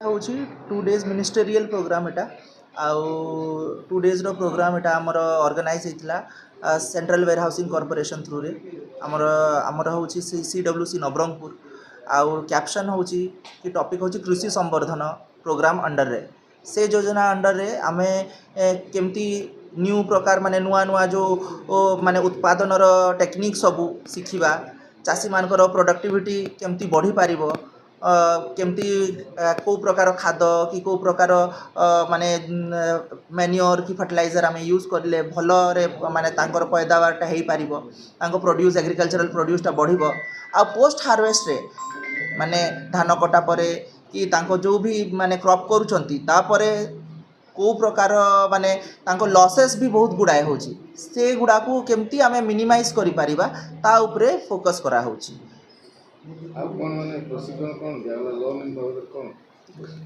हूँ 2 days ministerial programme एटा आउ 2 days रो programme एटा हमर ऑर्गेनाइज होइतिला central warehousing corporation through रे हमर हूँ CWC नवरंगपुर आउ कैप्शन हूँ कि टॉपिक हूँ कृषि संवर्धन प्रोग्राम अंडर रे से योजना अंडर रे आमे केमती न्यू प्रकार माने नुआ नुआ जो माने उत्पादन टेक्निक सबू शिखिबा चाषी मानकर प्रोडक्टिविटी केमती बढ़ी पारिबो केमती को प्रकार खाद कि को प्रकार माने मैन्योर कि फर्टिलाइजर आम यूज करले भल रे माने तांकर पैदावारटा हो पारिबो तांको प्रोड्यूस एग्रीकल्चरल प्रोड्यूसटा बढ़िबो आ पोस्ट हार्वेस्ट रे माने धान कटा परे कि तांको जो भी माने क्रॉप करूछंती तापरे को प्रकार माने तांको लॉसेस भी बहुत गुड़ाए होची से गुड़ा को केमती आमे मिनिमाइज करि पारिबा ता उपरे फोकस करा होची।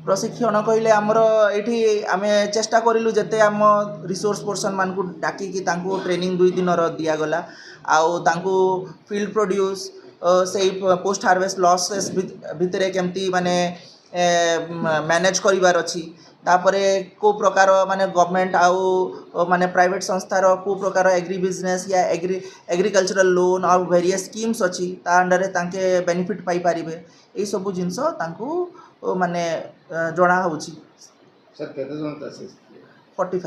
प्रशिक्षण कहले आमर ये आम चेष्टा करूँ जिते आम रिसोर्स पर्सन मान को डाकिकी ट्रेनिंग 2 दिन दिगला आउ फील्ड प्रोड्यूस से पोस्ट हार्वेस्ट लॉसेस भितर केमती माने मैनेज करिवार अछि तापरे को प्रकार माने गवर्नमेंट आउ माने प्राइवेट संस्थार को प्रकार एग्री बिजनेस या एग्रीकल्चरल लोन और वेरियस स्कीम्स अच्छी ता अंडर रे तांके बेनिफिट पाई पारिबे ए सब जिंस तांको माने जणा होछि। सर केते जन 45